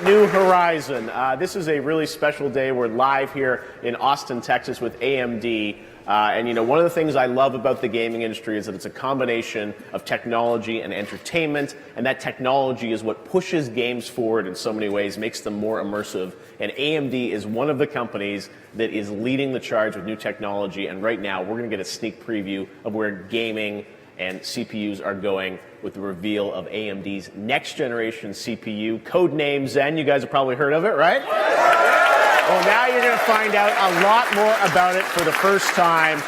New Horizon. This is a really special day. We're live here in Austin, Texas with AMD. And you know, one of the things I love about the gaming industry is that it's a combination of technology and entertainment, and that technology is what pushes games forward in so many ways, makes them more immersive. And AMD is one of the companies that is leading the charge with new technology, and right now we're going to get a sneak preview of where gaming and CPUs are going with the reveal of AMD's next generation CPU, codename Zen. You guys have probably heard of it, right? Well, now you're going to find out a lot more about it for the first time.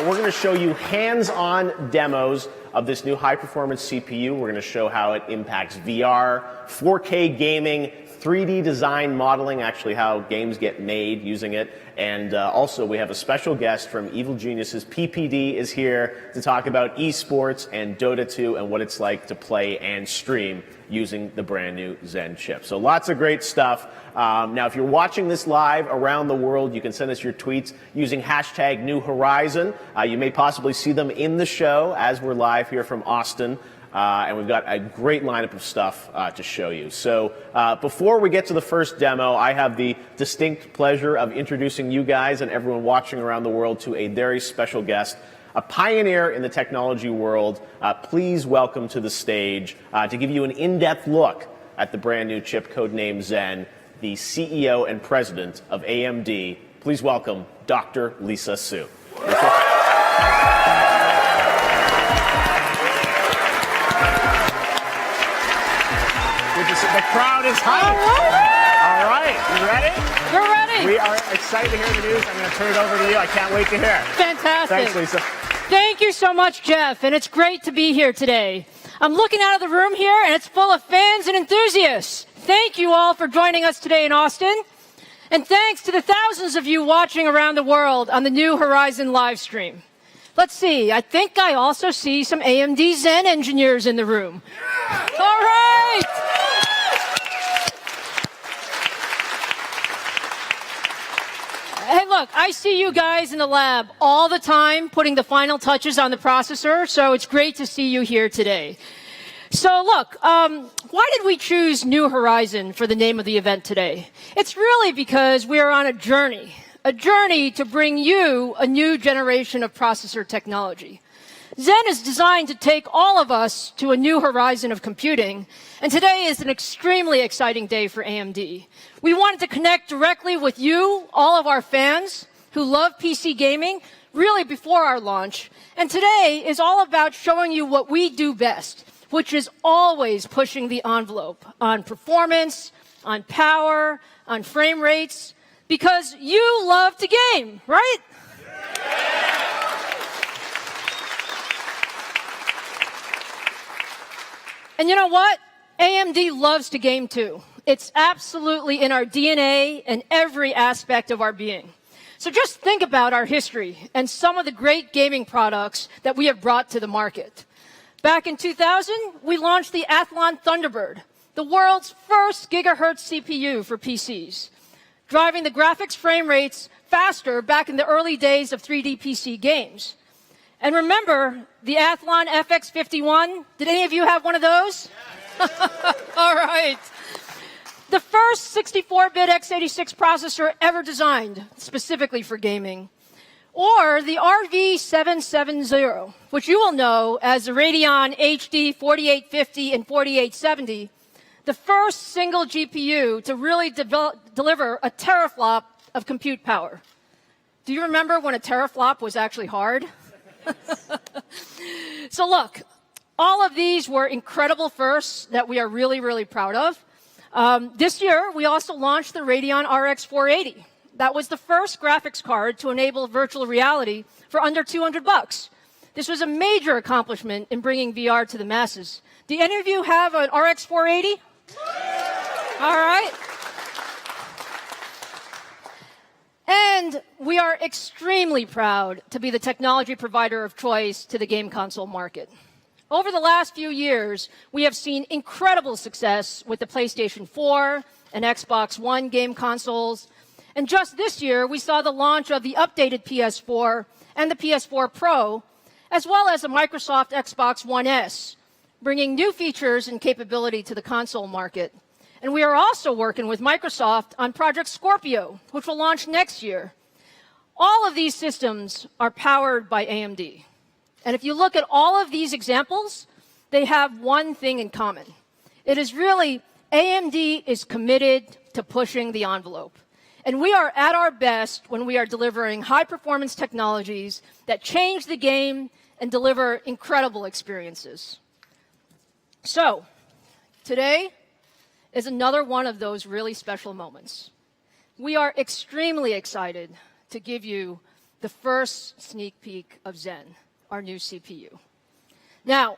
We're going to show you hands-on demos of this new high-performance CPU. We're going to show how it impacts VR, 4K gaming, 3D design modeling, actually how games get made using it. And also we have a special guest from Evil Geniuses. PPD is here to talk about esports and Dota 2 and what it's like to play and stream using the brand new Zen chip. So lots of great stuff. Now, if you're watching this live around the world, you can send us your tweets using hashtag New Horizon. You may possibly see them in the show as we're live here from Austin. And we've got a great lineup of stuff to show you. So before we get to the first demo, I have the distinct pleasure of introducing you guys and everyone watching around the world to a very special guest, a pioneer in the technology world. Please welcome to the stage, to give you an in-depth look at the brand new chip codename Zen, the CEO and president of AMD. Please welcome Dr. Lisa Su. The crowd is hyped. All right, you ready? We're ready. We are excited to hear the news. I'm going to turn it over to you. I can't wait to hear. Fantastic. Thanks, Lisa. Thank you so much, Jeff, and it's great to be here today. I'm looking out of the room here, and it's full of fans and enthusiasts. Thank you all for joining us today in Austin, and thanks to the thousands of you watching around the world on the New Horizon live stream. Let's see, I think I also see some AMD Zen engineers in the room. Yeah. All right. Hey, look, I see you guys in the lab all the time putting the final touches on the processor, so it's great to see you here today. So look, why did we choose New Horizon for the name of the event today? It's really because we are on a journey to bring you a new generation of processor technology. Zen is designed to take all of us to a new horizon of computing, and today is an extremely exciting day for AMD. We wanted to connect directly with you, all of our fans who love PC gaming, really before our launch, and today is all about showing you what we do best, which is always pushing the envelope on performance, on power, on frame rates, because you love to game, right? And you know what? AMD loves to game too. It's absolutely in our DNA and every aspect of our being. So just think about our history and some of the great gaming products that we have brought to the market. Back in 2000, we launched the Athlon Thunderbird, the world's first gigahertz CPU for PCs, driving the graphics frame rates faster back in the early days of 3D PC games. And remember the Athlon FX51? Did any of you have one of those? All right. The first 64-bit x86 processor ever designed specifically for gaming. Or the RV770, which you will know as the Radeon HD 4850 and 4870, the first single GPU to really deliver a teraflop of compute power. Do you remember when a teraflop was actually hard? So look, all of these were incredible firsts that we are really, really proud of. This year, we also launched the Radeon RX 480. That was the first graphics card to enable virtual reality for under $200. This was a major accomplishment in bringing VR to the masses. Do any of you have an RX 480? All right. And we are extremely proud to be the technology provider of choice to the game console market. Over the last few years, we have seen incredible success with the PlayStation 4 and Xbox One game consoles. And just this year, we saw the launch of the updated PS4 and the PS4 Pro, as well as the Microsoft Xbox One S, bringing new features and capability to the console market. And we are also working with Microsoft on Project Scorpio, which will launch next year. All of these systems are powered by AMD. And if you look at all of these examples, they have one thing in common. It is really AMD is committed to pushing the envelope. And we are at our best when we are delivering high-performance technologies that change the game and deliver incredible experiences. So, today is another one of those really special moments. We are extremely excited to give you the first sneak peek of Zen, our new CPU. Now,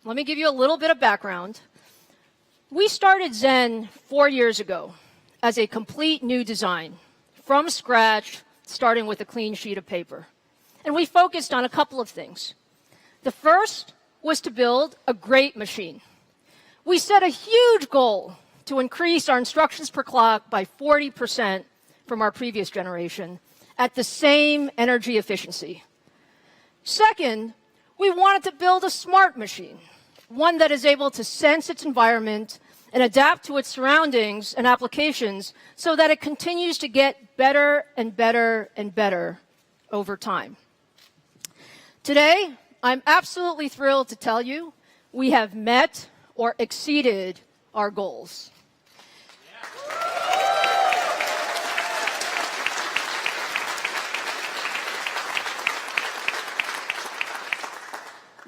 let me give you a little bit of background. We started Zen 4 years ago as a complete new design, from scratch, starting with a clean sheet of paper. And we focused on a couple of things. The first was to build a great machine. We set a huge goal to increase our instructions per clock by 40% from our previous generation at the same energy efficiency. Second, we wanted to build a smart machine, one that is able to sense its environment and adapt to its surroundings and applications so that it continues to get better and better and better over time. Today, I'm absolutely thrilled to tell you we have met or exceeded our goals.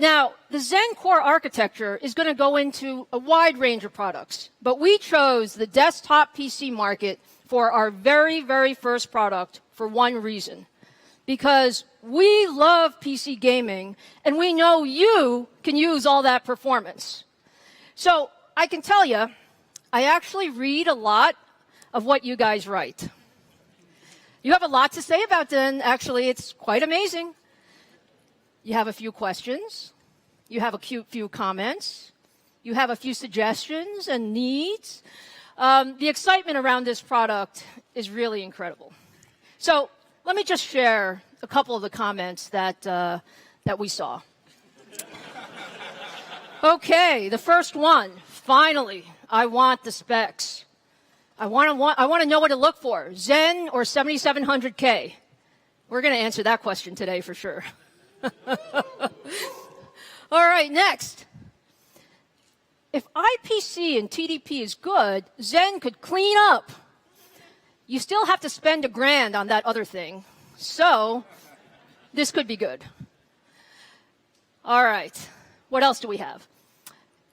Now, the Zen core architecture is going to go into a wide range of products, but we chose the desktop PC market for our very, very first product for one reason. Because we love PC gaming, and we know you can use all that performance. So I can tell you, I actually read a lot of what you guys write. You have a lot to say about Zen, actually. It's quite amazing. You have a few questions. You have a few comments. You have a few suggestions and needs. The excitement around this product is really incredible. So let me just share a couple of the comments that we saw. Okay, the first one. Finally, I want the specs. I want to know what to look for. Zen or 7700K? We're going to answer that question today for sure. All right, next. If IPC and TDP is good, Zen could clean up. You still have to spend $1,000 on that other thing. So this could be good. All right. What else do we have?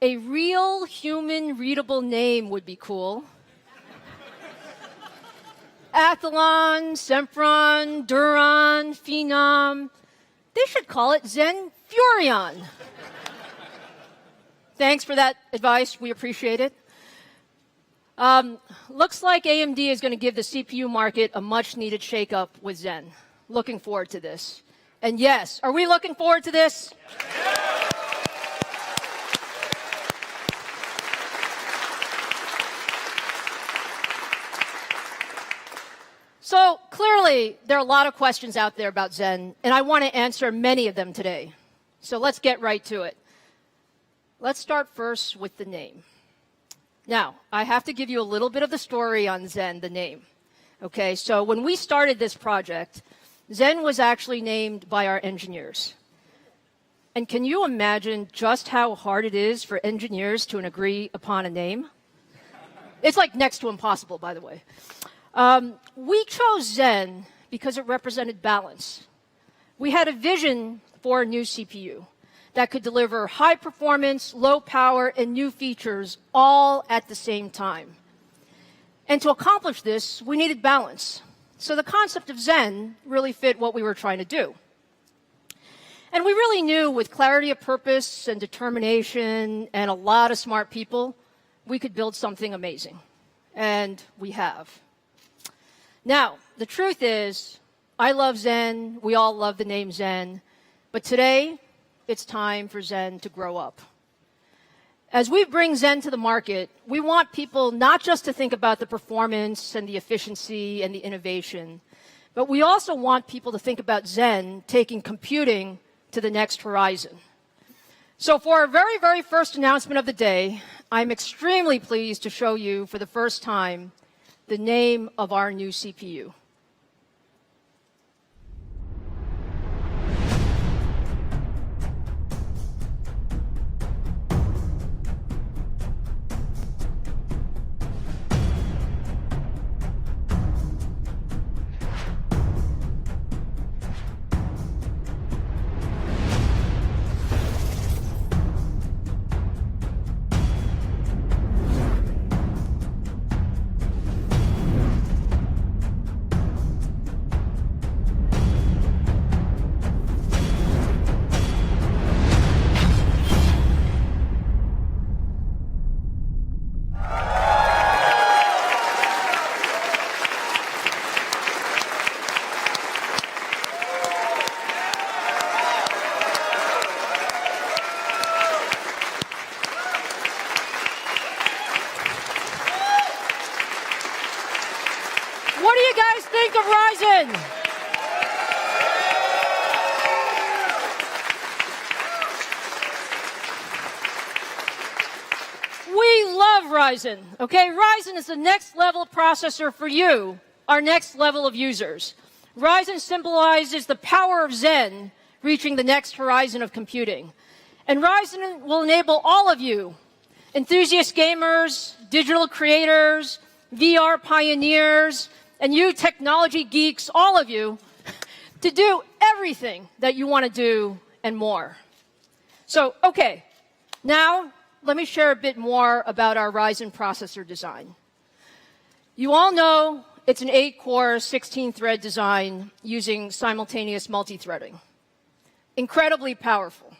A real human readable name would be cool. Athlon, Sempron, Duron, Phenom. They should call it Zen Furion. Thanks for that advice. We appreciate it. Looks like AMD is going to give the CPU market a much-needed shake-up with Zen. Looking forward to this. And yes, are we looking forward to this? So clearly, there are a lot of questions out there about Zen, and I want to answer many of them today. So let's get right to it. Let's start first with the name. Now, I have to give you a little bit of the story on Zen, the name. Okay, so when we started this project, Zen was actually named by our engineers. And can you imagine just how hard it is for engineers to agree upon a name? It's like next to impossible, by the way. We chose Zen because it represented balance. We had a vision for a new CPU that could deliver high performance, low power, and new features all at the same time. And to accomplish this, we needed balance. So the concept of Zen really fit what we were trying to do. And we really knew with clarity of purpose and determination and a lot of smart people, we could build something amazing. And we have. Now, the truth is, I love Zen. We all love the name Zen. But today, it's time for Zen to grow up. As we bring Zen to the market, we want people not just to think about the performance and the efficiency and the innovation, but we also want people to think about Zen taking computing to the next horizon. So for our very, very first announcement of the day, I'm extremely pleased to show you for the first time the name of our new CPU. What do you guys think of Ryzen? We love Ryzen, okay? Ryzen is the next level processor for you, our next level of users. Ryzen symbolizes the power of Zen reaching the next horizon of computing. And Ryzen will enable all of you, enthusiast gamers, digital creators, VR pioneers, and you technology geeks, all of you, to do everything that you want to do and more. So, okay, now let me share a bit more about our Ryzen processor design. You all know it's an 8-core, 16-thread design using simultaneous multi-threading. Incredibly powerful.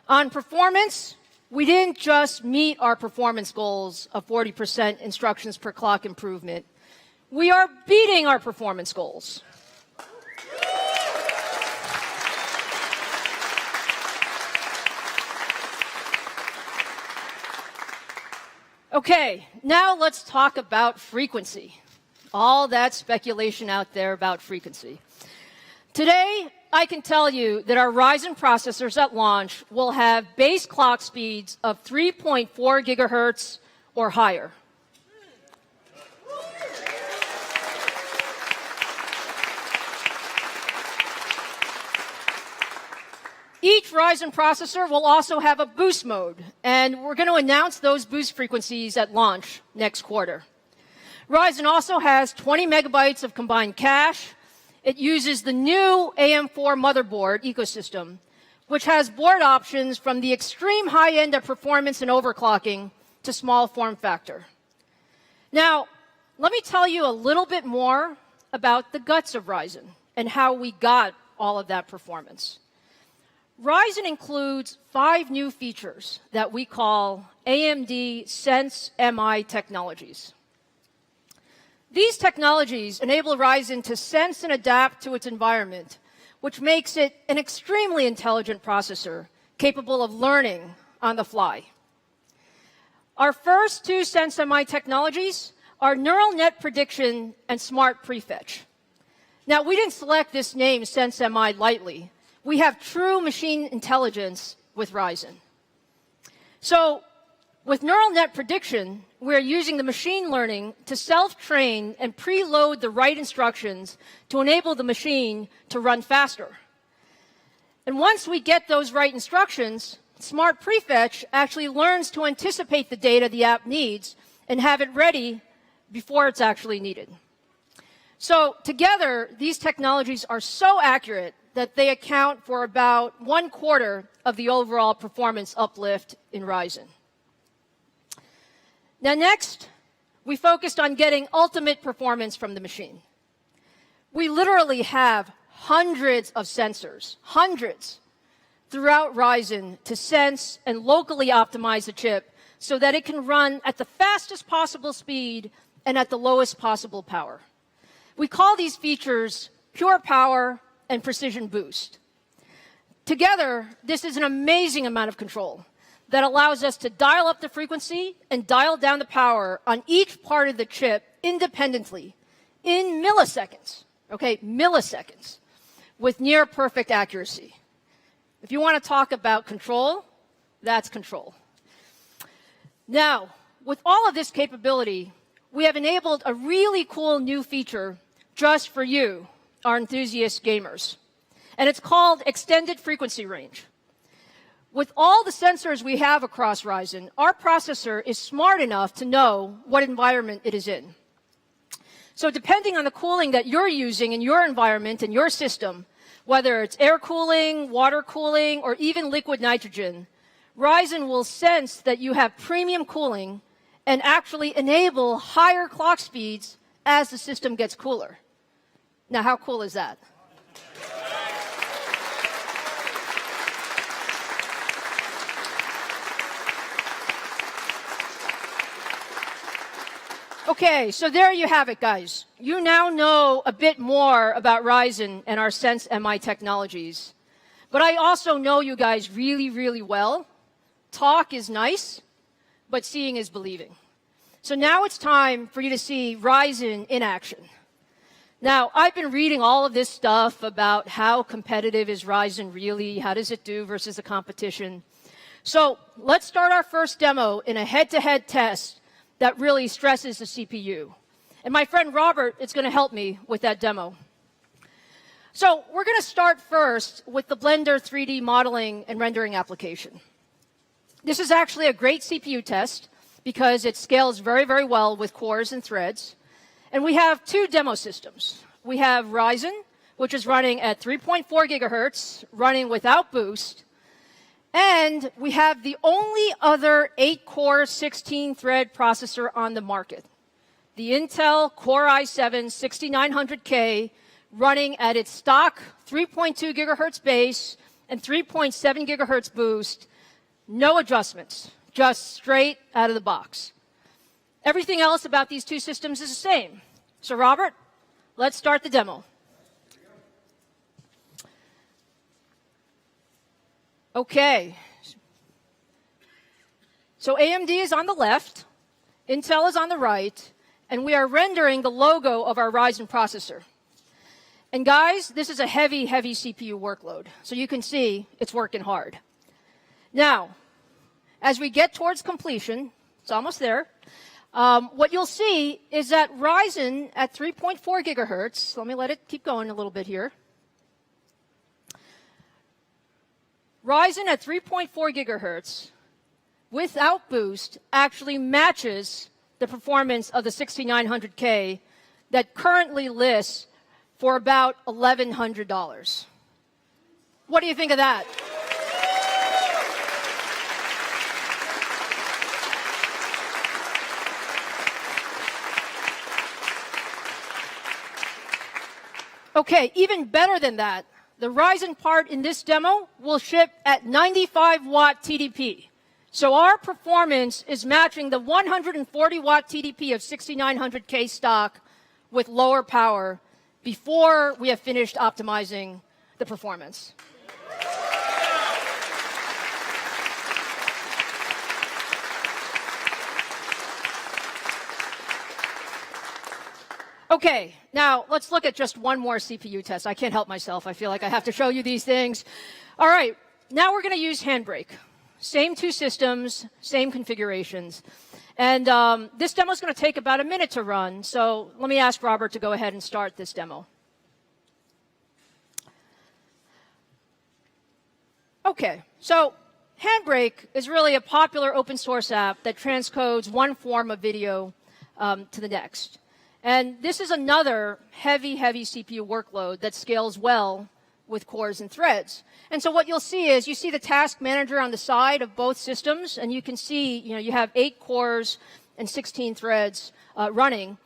On performance, we didn't just meet our performance goals of 40% instructions per clock improvement. We are beating our performance goals. Okay, now let's talk about frequency. All that speculation out there about frequency. Today, I can tell you that our Ryzen processors at launch will have base clock speeds of 3.4 gigahertz or higher. Each Ryzen processor will also have a boost mode, and we're going to announce those boost frequencies at launch next quarter. Ryzen also has 20 megabytes of combined cache. It uses the new AM4 motherboard ecosystem, which has board options from the extreme high end of performance and overclocking to small form factor. Now, let me tell you a little bit more about the guts of Ryzen and how we got all of that performance. Ryzen includes 5 new features that we call AMD Sense MI technologies. These technologies enable Ryzen to sense and adapt to its environment, which makes it an extremely intelligent processor capable of learning on the fly. Our first 2 Sense MI technologies are neural net prediction and smart prefetch. Now, we didn't select this name, Sense MI, lightly. We have true machine intelligence with Ryzen. So, with neural net prediction, we're using the machine learning to self-train and preload the right instructions to enable the machine to run faster. And once we get those right instructions, smart prefetch actually learns to anticipate the data the app needs and have it ready before it's actually needed. So together, these technologies are so accurate that they account for about 1/4 of the overall performance uplift in Ryzen. Now next, we focused on getting ultimate performance from the machine. We literally have hundreds of sensors, hundreds, throughout Ryzen to sense and locally optimize the chip so that it can run at the fastest possible speed and at the lowest possible power. We call these features pure power and precision boost. Together, this is an amazing amount of control that allows us to dial up the frequency and dial down the power on each part of the chip independently in milliseconds, okay, milliseconds, with near perfect accuracy. If you want to talk about control, that's control. Now, with all of this capability, we have enabled a really cool new feature just for you, our enthusiast gamers. And it's called extended frequency range. With all the sensors we have across Ryzen, our processor is smart enough to know what environment it is in. So depending on the cooling that you're using in your environment, in your system, whether it's air cooling, water cooling, or even liquid nitrogen, Ryzen will sense that you have premium cooling and actually enable higher clock speeds as the system gets cooler. Now, how cool is that? Okay, so there you have it, guys. You now know a bit more about Ryzen and our Sense MI technologies. But I also know you guys really, really well. Talk is nice, but seeing is believing. So now it's time for you to see Ryzen in action. Now, I've been reading all of this stuff about how competitive is Ryzen really, how does it do versus the competition. So let's start our first demo in a head-to-head test that really stresses the CPU. And my friend Robert is going to help me with that demo. So we're going to start first with the Blender 3D modeling and rendering application. This is actually a great CPU test because it scales very, very well with cores and threads. And we have two demo systems. We have Ryzen, which is running at 3.4 gigahertz, running without boost. And we have the only other 8-core, 16-thread processor on the market, the Intel Core i7-6900K, running at its stock 3.2 gigahertz base and 3.7 gigahertz boost. No adjustments, just straight out of the box. Everything else about these two systems is the same. So, Robert, let's start the demo. Okay. So AMD is on the left, Intel is on the right, and we are rendering the logo of our Ryzen processor. And guys, this is a heavy, heavy CPU workload. So you can see it's working hard. Now, as we get towards completion, it's almost there, what you'll see is that Ryzen at 3.4 gigahertz, let me let it keep going a little bit here. Ryzen at 3.4 gigahertz without boost actually matches the performance of the 6900K that currently lists for about $1,100. What do you think of that? Okay, even better than that, the Ryzen part in this demo will ship at 95-watt TDP. So our performance is matching the 140-watt TDP of 6900K stock with lower power before we have finished optimizing the performance. Okay, now let's look at just one more CPU test. I can't help myself. I feel like I have to show you these things. All right, now we're going to use Handbrake. Same two systems, same configurations. And this demo is going to take about a minute to run. So let me ask Robert to go ahead and start this demo. Okay, so Handbrake is really a popular open source app that transcodes one form of video to the next. And this is another heavy, heavy CPU workload that scales well with cores and threads. And so what you'll see is you see the task manager on the side of both systems, and you can see, you have 8 cores and 16 threads running.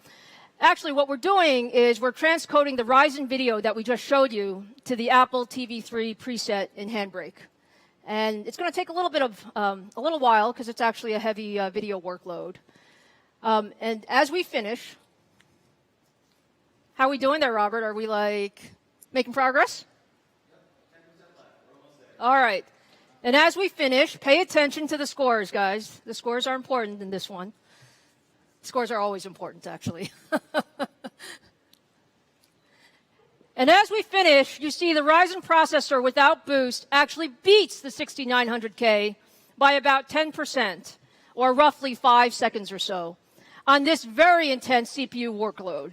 Actually, what we're doing is we're transcoding the Ryzen video that we just showed you to the Apple TV3 preset in Handbrake. And it's going to take a little bit of, a little while because it's actually a heavy video workload. And as we finish, how are we doing there, Robert? Are we making progress? All right. And as we finish, pay attention to the scores, guys. The scores are important in this one. Scores are always important, actually. And as we finish, you see the Ryzen processor without boost actually beats the 6900K by about 10%, or roughly 5 seconds or so, on this very intense CPU workload.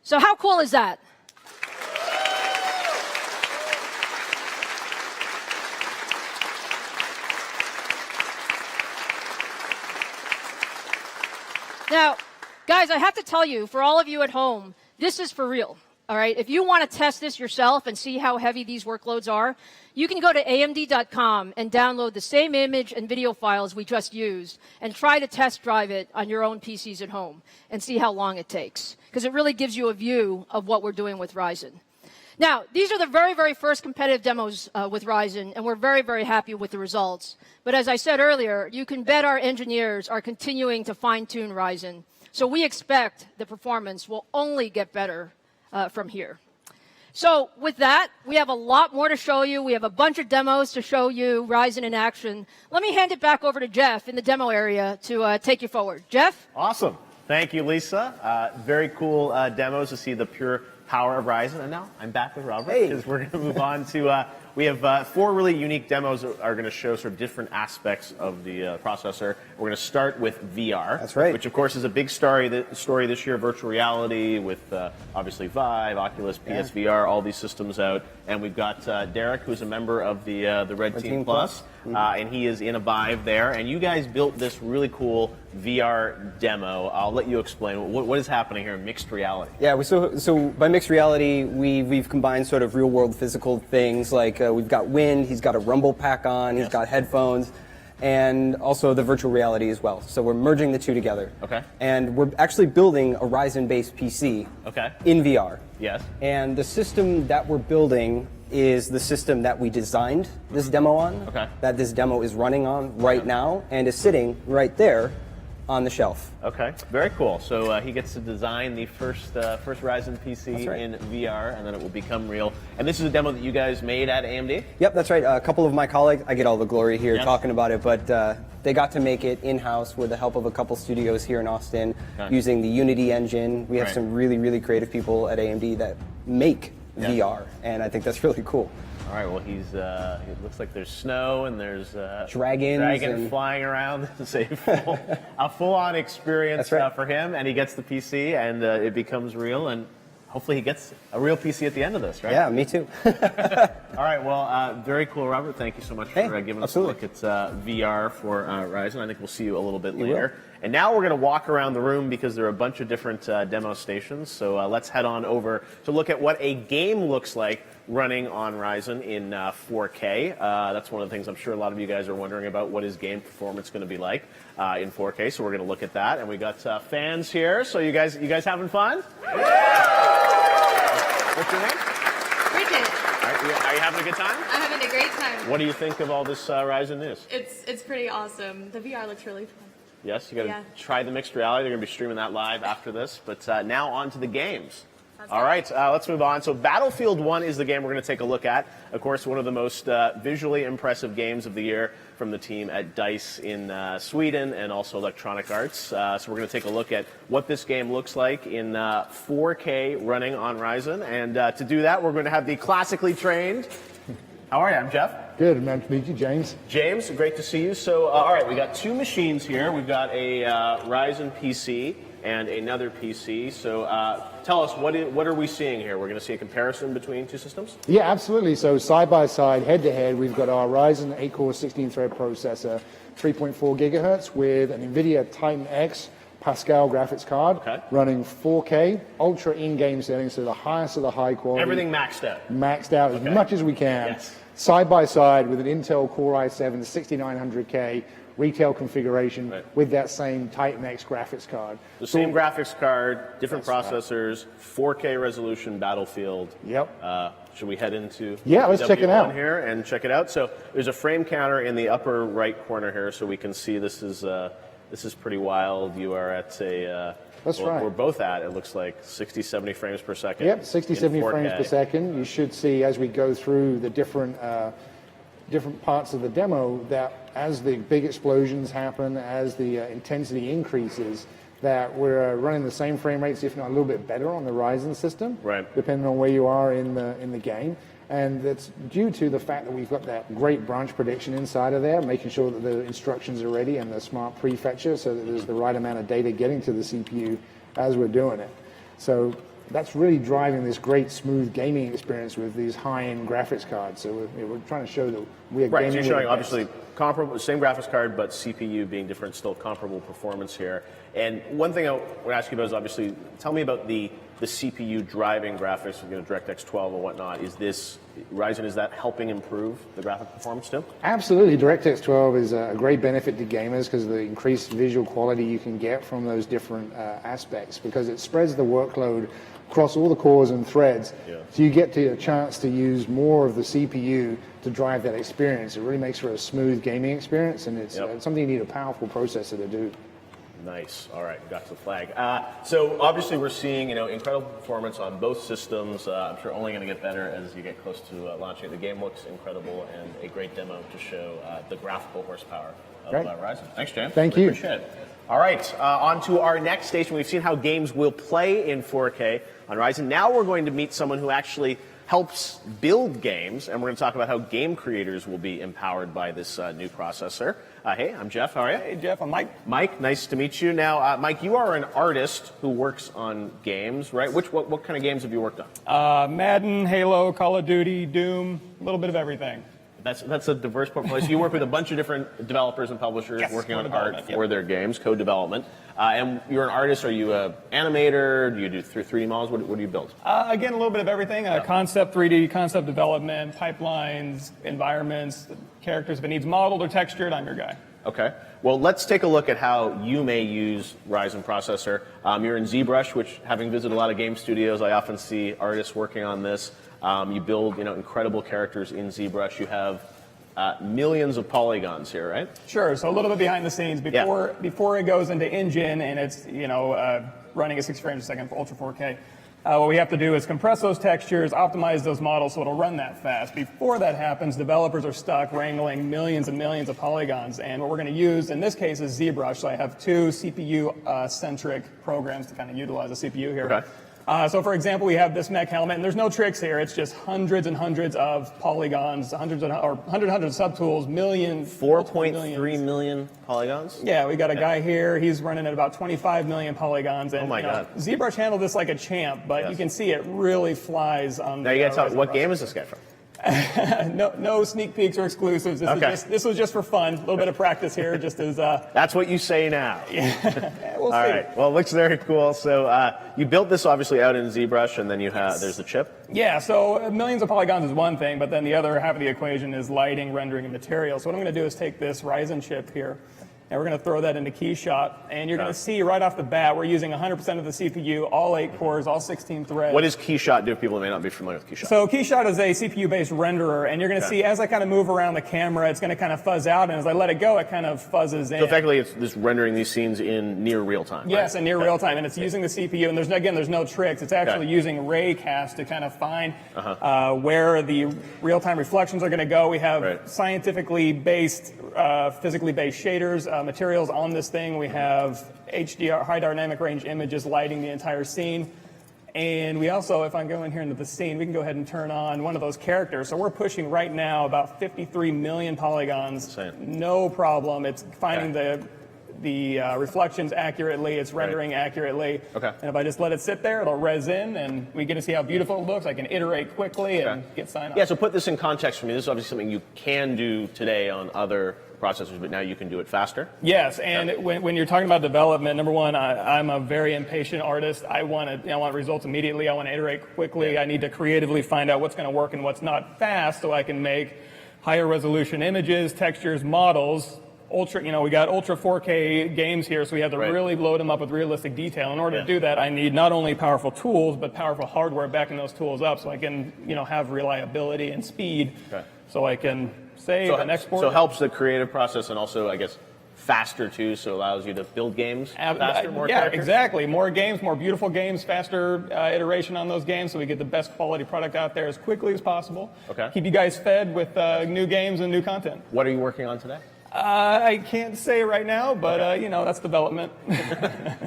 So how cool is that? Now, guys, I have to tell you, for all of you at home, this is for real. All right, if you want to test this yourself and see how heavy these workloads are, you can go to AMD.com and download the same image and video files we just used and try to test drive it on your own PCs at home and see how long it takes, because it really gives you a view of what we're doing with Ryzen. Now, these are the very, very first competitive demos with Ryzen, and we're very, very happy with the results. But as I said earlier, you can bet our engineers are continuing to fine-tune Ryzen, so we expect the performance will only get better from here. So with that, we have a lot more to show you. We have a bunch of demos to show you Ryzen in action. Let me hand it back over to Jeff in the demo area to take you forward. Jeff? Awesome. Thank you, Lisa. Very cool demos to see the pure power of Ryzen. And now I'm back with Robert, because we're going to move on to, we have 4 really unique demos that are going to show sort of different aspects of the processor. We're going to start with VR. That's right. Which, of course, is a big story this year, virtual reality with obviously Vive, Oculus, PSVR, all these systems out. And we've got Derek, who's a member of the Red Team Plus. And he is in a Vive there. And you guys built this really cool VR demo. I'll let you explain. What is happening here in mixed reality? Yeah, so by mixed reality, we've combined sort of real-world physical things, like we've got wind, he's got a rumble pack on, he's got headphones, and also the virtual reality as well. So we're merging the two together. Okay. And we're actually building a Ryzen-based PC in VR. Yes. And the system that we're building is the system that we designed this demo on, that this demo is running on right now, and is sitting right there on the shelf. Okay, very cool. So he gets to design the first Ryzen PC in VR, and then it will become real. And this is a demo that you guys made at AMD? Yep, that's right. A couple of my colleagues, I get all the glory here talking about it, but they got to make it in-house with the help of a couple studios here in Austin using the Unity engine. We have some really, really creative people at AMD that make VR, and I think that's really cool. All right, well, it looks like there's snow and there's dragons flying around. It's a full-on experience for him, and he gets the PC, and it becomes real, and hopefully he gets a real PC at the end of this, right? Yeah, me too. All right, well, very cool, Robert. Thank you so much for giving us a look at VR for Ryzen. I think we'll see you a little bit later. And now we're going to walk around the room because there are a bunch of different demo stations. So let's head on over to look at what a game looks like running on Ryzen in 4K. That's one of the things I'm sure a lot of you guys are wondering about. What is game performance going to be like in 4K? So we're going to look at that. And we got fans here. So you guys having fun? What's your name? Bridget. Are you having a good time? I'm having a great time. What do you think of all this Ryzen news? It's pretty awesome. The VR looks really fun. Yes, you got to try the mixed reality. They're going to be streaming that live after this. But now on to the games. All right, let's move on. So Battlefield 1 is the game we're going to take a look at. Of course, one of the most visually impressive games of the year from the team at DICE in Sweden and also Electronic Arts. So we're going to take a look at what this game looks like in 4K running on Ryzen. And to do that, we're going to have the classically trained... How are you? I'm Jeff. Good, man. To meet you, James. James, great to see you. So, all right, we got 2 machines here. We've got a Ryzen PC and another PC. So tell us, what are we seeing here? We're going to see a comparison between 2 systems? Yeah, absolutely. So side by side, head to head, we've got our Ryzen 8-core 16-thread processor, 3.4 gigahertz with an NVIDIA Titan X Pascal graphics card running 4K, ultra in-game settings, so the highest of the high quality. Everything maxed out. Maxed out as much as we can. Side by side with an Intel Core i7 6900K retail configuration with that same Titan X graphics card. The same graphics card, different processors, 4K resolution Battlefield. Yep. Should we head into let's check it out here and check it out? So there's a frame counter in the upper right corner here, so we can see this is pretty wild. You are at a That's right. We're both at, it looks like, 60, 70 frames per second. Yep, 60, 70 frames per second. You should see as we go through the different parts of the demo that as the big explosions happen, as the intensity increases, that we're running the same frame rates, if not a little bit better, on the Ryzen system, right, depending on where you are in the game. And that's due to the fact that we've got that great branch prediction inside of there, making sure that the instructions are ready and the smart prefetcher so that there's the right amount of data getting to the CPU as we're doing it. So that's really driving this great smooth gaming experience with these high-end graphics cards. So we're trying to show that we are right. gaming. So you're showing obviously comparable, same graphics card, but CPU being different, still comparable performance here. And one thing I want to ask you about is obviously, tell me about the CPU driving graphics, DirectX 12 and whatnot. Is this Ryzen? Is that helping improve the graphic performance too? Absolutely. DirectX 12 is a great benefit to gamers because of the increased visual quality you can get from those different aspects, because it spreads the workload across all the cores and threads. Yeah. So you get a chance to use more of the CPU to drive that experience. It really makes for a smooth gaming experience, and it's something you need a powerful processor to do. Nice. All right, got the flag. So obviously we're seeing incredible performance on both systems. I'm sure only going to get better as you get close to launching. The game looks incredible, and a great demo to show the graphical horsepower of Ryzen. Thanks, James. Thank you. Appreciate it. All right, on to our next station. We've seen how games will play in 4K on Ryzen. Now we're going to meet someone who actually helps build games, and we're going to talk about how game creators will be empowered by this new processor. Hey, I'm Jeff. How are you? Hey, Jeff. I'm Mike. Mike, nice to meet you. Now, Mike, you are an artist who works on games, right? What kind of games have you worked on? Madden, Halo, Call of Duty, Doom, a little bit of everything. That's a diverse portfolio. So you work with a bunch of different developers and publishers working on art for their games, co-development. And you're an artist. Are you an animator? Do you do 3D models? What do you build? Again, a little bit of everything. Concept 3D, concept development, pipelines, environments, characters. If it needs modeled or textured, I'm your guy. Okay. Well, let's take a look at how you may use Ryzen processor. You're in ZBrush, which, having visited a lot of game studios, I often see artists working on this. You build, incredible characters in ZBrush. You have millions of polygons here, right? Sure. So a little bit behind the scenes before it goes into engine and it's running at 60 frames a second for Ultra 4K. What we have to do is compress those textures, optimize those models so it'll run that fast. Before that happens, developers are stuck wrangling millions and millions of polygons. And what we're going to use in this case is ZBrush. So I have two CPU-centric programs to kind of utilize the CPU here. Okay. So, for example, we have this mech helmet, and there's no tricks here. It's just hundreds and hundreds of polygons, hundreds of subtools, millions. 4.3 million polygons? Yeah, we got a guy here. He's running at about 25 million polygons. And, oh, my God. ZBrush handled this like a champ, but you can see it really flies on now, you got to tell me, what game is this guy from? No sneak peeks or exclusives. This was just for fun. A little bit of practice here, just as. That's what you say now. We'll see. All right. Well, it looks very cool. So you built this obviously out in ZBrush, and then you have there's the chip. Yeah. So millions of polygons is one thing, but then the other half of the equation is lighting, rendering, and material. So what I'm going to do is take this Ryzen chip here, and we're going to throw that into KeyShot, and you're going to see right off the bat we're using 100% of the CPU, all 8 cores, all 16 threads. What does KeyShot do? People may not be familiar with KeyShot. So KeyShot is a CPU-based renderer, and you're going to see as I kind of move around the camera, it's going to kind of fuzz out, and as I let it go, it kind of fuzzes in. So effectively, it's just rendering these scenes in near real time. Yes, in near real time, and it's using the CPU, and there's no tricks. It's actually using raycast to kind of find where the real-time reflections are going to go. We have scientifically based, physically based shaders, materials on this thing. We have HDR, high dynamic range images lighting the entire scene. And we also, if I'm going here into the scene, we can go ahead and turn on one of those characters. So we're pushing right now about 53 million polygons. No problem. It's finding the reflections accurately. It's rendering accurately. And if I just let it sit there, it'll res in, and we get to see how beautiful it looks. I can iterate quickly and get sign-off. Yeah, so put this in context for me. This is obviously something you can do today on other processors, but now you can do it faster? Yes, and when you're talking about development, number one, I'm a very impatient artist. I want results immediately. I want to iterate quickly. I need to creatively find out what's going to work and what's not fast so I can make higher resolution images, textures, models. We got Ultra 4K games here, so we have to really load them up with realistic detail. In order to do that, I need not only powerful tools, but powerful hardware backing those tools up so I can, have reliability and speed so I can save and export. So it helps the creative process and also, I guess, faster too, so it allows you to build games faster, more characters? Exactly. More games, more beautiful games, faster iteration on those games so we get the best quality product out there as quickly as possible. Keep you guys fed with new games and new content. What are you working on today? I can't say right now, but you know, that's development.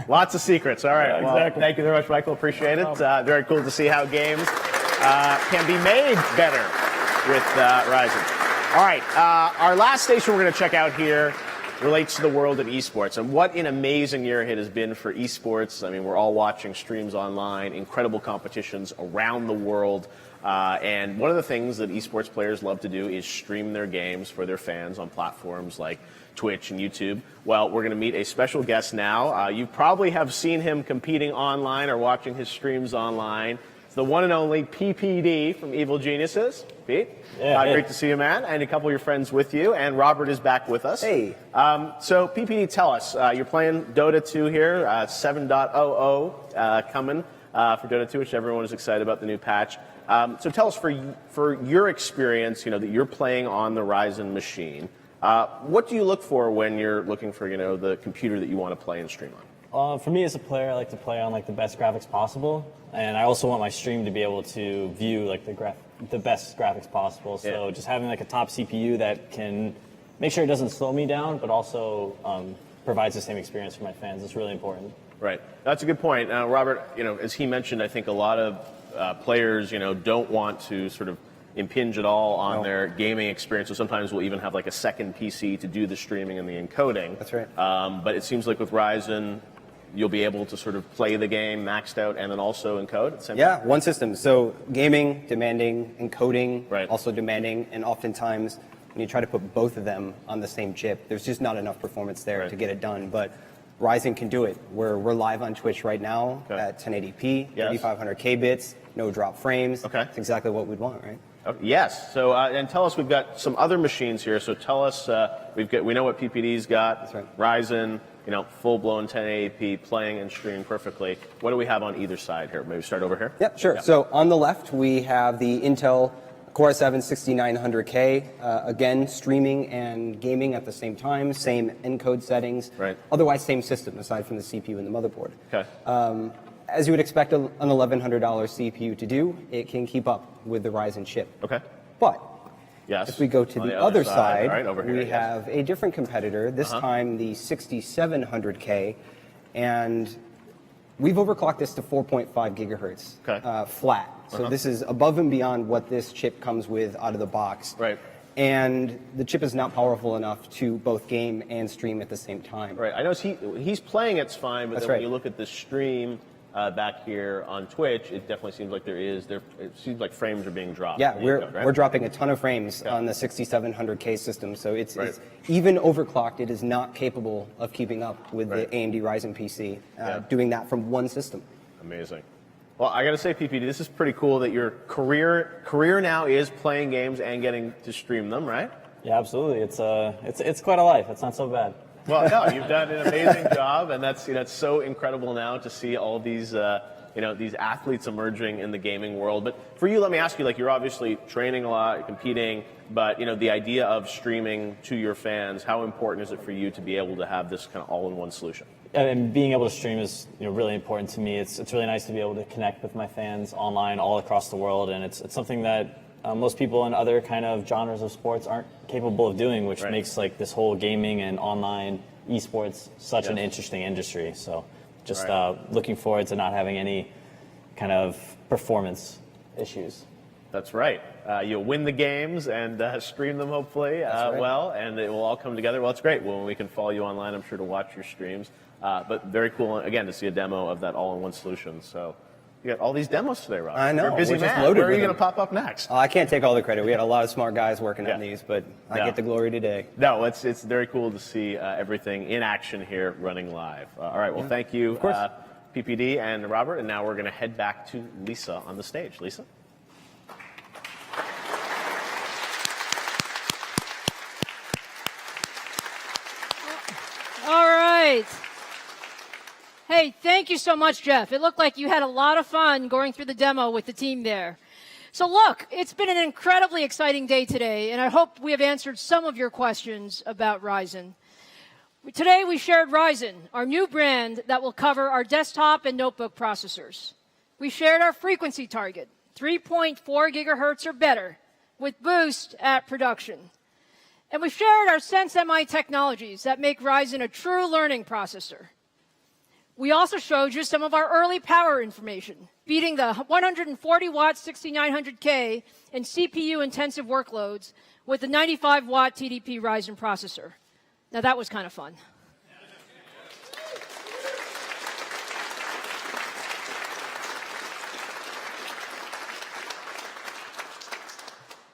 Lots of secrets. All right. Yeah, well, exactly. thank you very much, Michael. Appreciate it. Very cool to see how games can be made better with Ryzen. All right. Our last station we're going to check out here relates to the world of esports, and what an amazing year it has been for esports. I mean, we're all watching streams online, incredible competitions around the world. And one of the things that esports players love to do is stream their games for their fans on platforms like Twitch and YouTube. Well, we're going to meet a special guest now. You probably have seen him competing online or watching his streams online. It's the one and only PPD from Evil Geniuses. Pete, great to see you, man, and a couple of your friends with you. And Robert is back with us. Hey. So, PPD, tell us, you're playing Dota 2 here, 7.00 coming for Dota 2, which everyone is excited about the new patch. So tell us, for your experience, you know, that you're playing on the Ryzen machine, what do you look for when you're looking for, you know, the computer that you want to play and stream on? For me as a player, I like to play on like the best graphics possible, and I also want my stream to be able to view like the best graphics possible. So just having like a top CPU that can make sure it doesn't slow me down, but also provides the same experience for my fans is really important. Right, that's a good point. Robert, you know, as he mentioned, I think a lot of players, you know, don't want to sort of impinge at all on their gaming experience. So sometimes we'll even have like a second PC to do the streaming and the encoding. That's right. But it seems like with Ryzen, you'll be able to sort of play the game maxed out and then also encode at the same time. Yeah, one system. So gaming, demanding, encoding, Right. also demanding, and oftentimes when you try to put both of them on the same chip, there's just not enough performance there Right. to get it done. But Ryzen can do it. We're live on Twitch right now at 1080p, 3500K bits, no drop frames. Okay. It's exactly what we'd want, right? Yes. So, and tell us, we've got some other machines here. So tell us, we know what PPD's got. That's right. Ryzen, you know, full-blown 1080p, playing and streaming perfectly. What do we have on either side here? Maybe start over here? Yep, sure. So on the left, we have the Intel Core i7-6900K, again, streaming and gaming at the same time, same encode settings. Right. Otherwise, same system, aside from the CPU and the motherboard. Okay. As you would expect an $1,100 CPU to do, it can keep up with the Ryzen chip. Okay. But Yes. if we go to On the other all side, right, over here, we yes. have a different competitor, this time the 6700K, and we've overclocked this to 4.5 gigahertz Okay. flat. So this is above and beyond what this chip comes with out of the box. Right. And the chip is not powerful enough to both game and stream at the same time. Right. I know he's playing it's fine, but That's then when right. you look at the stream back here on Twitch, it definitely seems like it seems like frames are being dropped. Yeah, in the we're encode, right? we're dropping a ton of frames on the 6700K system, so it's Right. even overclocked. It is not capable of keeping up with Right. the AMD Ryzen PC, doing that from one system. Amazing. Well, I got to say, PPD, this is pretty cool that your career now is playing games and getting to stream them, right? Yeah, absolutely. It's quite a life. It's not so bad. Well, no, you've done an amazing job, and that's it's so incredible now to see all these these athletes emerging in the gaming world. But for you, let me ask you, like, you're obviously training a lot, competing, but the idea of streaming to your fans, how important is it for you to be able to have this kind of all-in-one solution? And being able to stream is really important to me. It's really nice to be able to connect with my fans online all across the world, and it's something that most people in other kind of genres of sports aren't capable of doing, which makes like this whole gaming and online esports such an interesting industry. So just looking forward to not having any kind of performance issues. That's right. You'll win the games and stream them, hopefully, well, and it will all come together. Well, it's great when we can follow you online, I'm sure, to watch your streams. But very cool, again, to see a demo of that all-in-one solution. So you got all these demos today, Rob. I know. You're a busy We're just man. loaded Where are you with going to them. pop up next? I can't take all the credit. We had a lot of smart guys working on these, but I get the glory today. No, it's very cool to see everything in action here running live. All right, well, thank you, PPD and Robert. And now we're going to head back to Lisa on the stage. Lisa? All right. Hey, thank you so much, Jeff. It looked like you had a lot of fun going through the demo with the team there. So look, it's been an incredibly exciting day today, and I hope we have answered some of your questions about Ryzen. Today we shared Ryzen, our new brand that will cover our desktop and notebook processors. We shared our frequency target, 3.4 gigahertz or better, with boost at production. And we shared our Sense MI technologies that make Ryzen a true learning processor. We also showed you some of our early power information, beating the 140-watt 6900K in CPU-intensive workloads with the 95-watt TDP Ryzen processor. Now, that was kind of fun.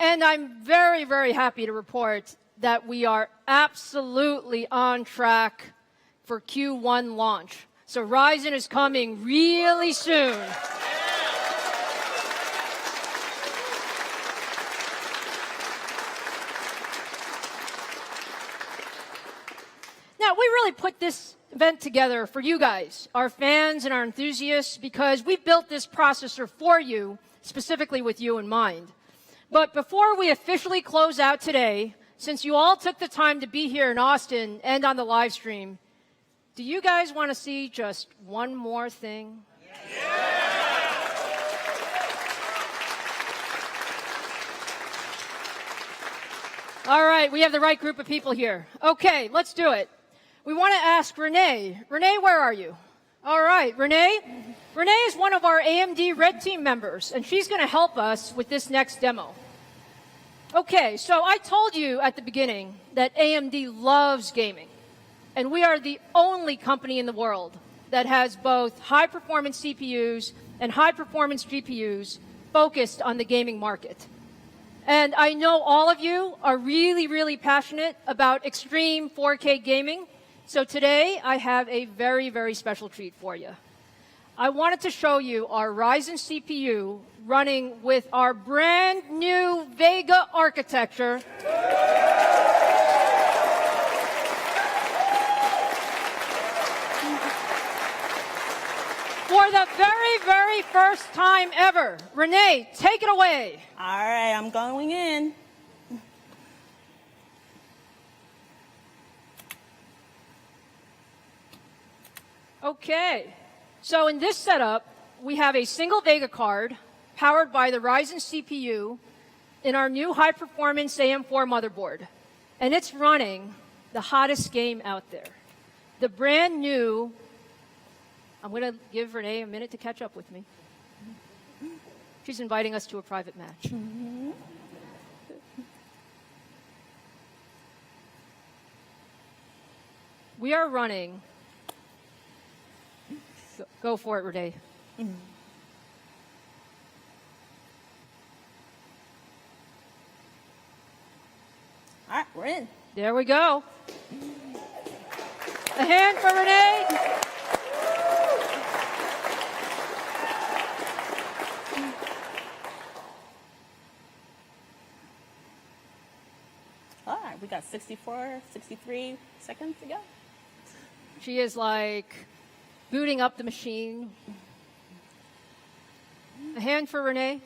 And I'm very, very happy to report that we are absolutely on track for Q1 launch. So Ryzen is coming really soon. Now, we really put this event together for you guys, our fans and our enthusiasts, because we built this processor for you, specifically with you in mind. But before we officially close out today, since you all took the time to be here in Austin and on the live stream, do you guys want to see just one more thing? Yeah! All right, we have the right group of people here. Okay, let's do it. We want to ask Renee. Renee, where are you? All right, Renee. Renee is one of our AMD Red Team members, and she's going to help us with this next demo. Okay, so I told you at the beginning that AMD loves gaming, and we are the only company in the world that has both high-performance CPUs and high-performance GPUs focused on the gaming market. And I know all of you are really, really passionate about extreme 4K gaming, so today I have a very, very special treat for you. I wanted to show you our Ryzen CPU running with our brand new Vega architecture. For the very, very first time ever. Renee, take it away. All right, I'm going in. Okay. So in this setup, we have a single Vega card powered by the Ryzen CPU in our new high-performance AM4 motherboard. And it's running the hottest game out there. The brand new, I'm going to give Renee a minute to catch up with me. She's inviting us to a private match. We are running. Go for it, Renee. All right, we're in. There we go. A hand for Renee. All right, we got 64, 63 seconds to go. She is like booting up the machine. A hand for Renee.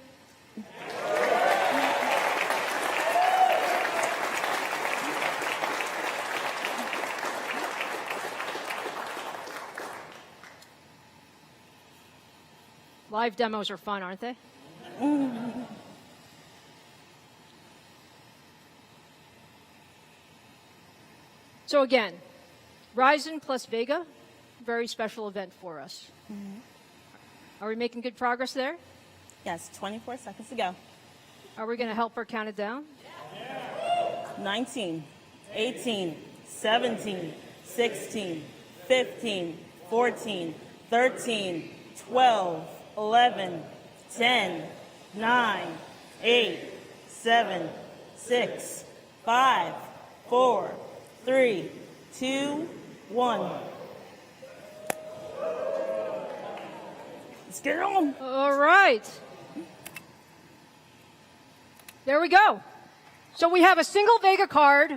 Live demos are fun, aren't they? So again, Ryzen plus Vega, very special event for us. Are we making good progress there? Yes, 24 seconds to go. Are we going to help her count it down? 19, 18, 17, 16, 15, 14, 13, 12, 11, 10, 9, 8, 7, 6, 5, 4, 3, 2, 1. Let's get it on. All right. There we go. So we have a single Vega card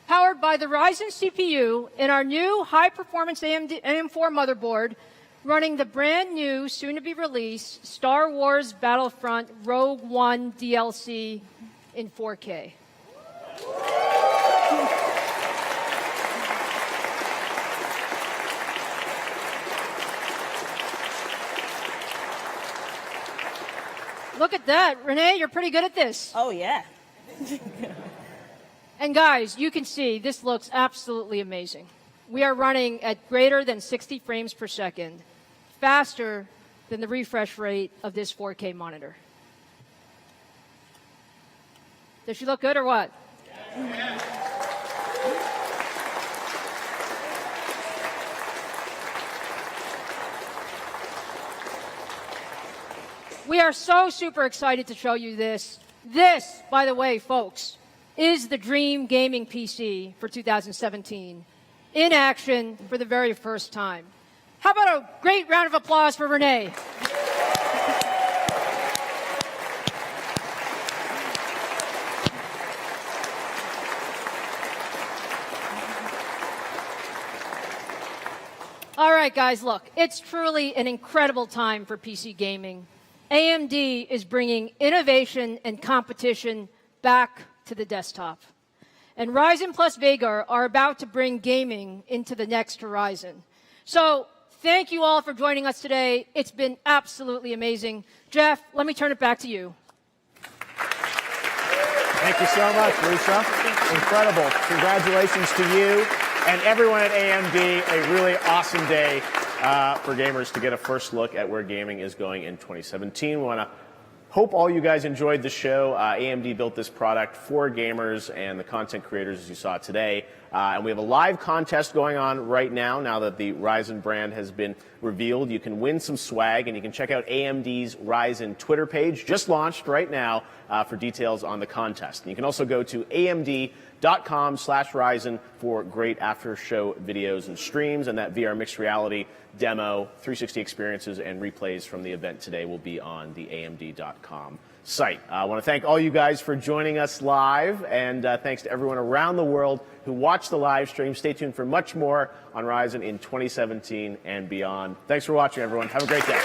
powered by the Ryzen CPU in our new high-performance AM4 motherboard running the brand new, soon-to-be-released Star Wars Battlefront Rogue One DLC in 4K. Look at that. Renee, you're pretty good at this. Oh, yeah. And guys, you can see this looks absolutely amazing. We are running at greater than 60 frames per second, faster than the refresh rate of this 4K monitor. Does she look good or what? Yeah. We are so super excited to show you this. This, by the way, folks, is the dream gaming PC for 2017 in action for the very first time. How about a great round of applause for Renee? All right, guys, look, it's truly an incredible time for PC gaming. AMD is bringing innovation and competition back to the desktop. And Ryzen plus Vega are about to bring gaming into the next horizon. So thank you all for joining us today. It's been absolutely amazing. Jeff, let me turn it back to you. Thank you so much, Lisa. Incredible. Congratulations to you and everyone at AMD. A really awesome day for gamers to get a first look at where gaming is going in 2017. We want to hope all you guys enjoyed the show. AMD built this product for gamers and the content creators, as you saw today. And we have a live contest going on right now that the Ryzen brand has been revealed. You can win some swag, and you can check out AMD's Ryzen Twitter page, just launched right now, for details on the contest. And you can also go to amd.com/Ryzen for great after-show videos and streams, and that VR mixed reality demo, 360 experiences, and replays from the event today will be on the amd.com site. I want to thank all you guys for joining us live, and thanks to everyone around the world who watched the live stream. Stay tuned for much more on Ryzen in 2017 and beyond. Thanks for watching, everyone. Have a great day.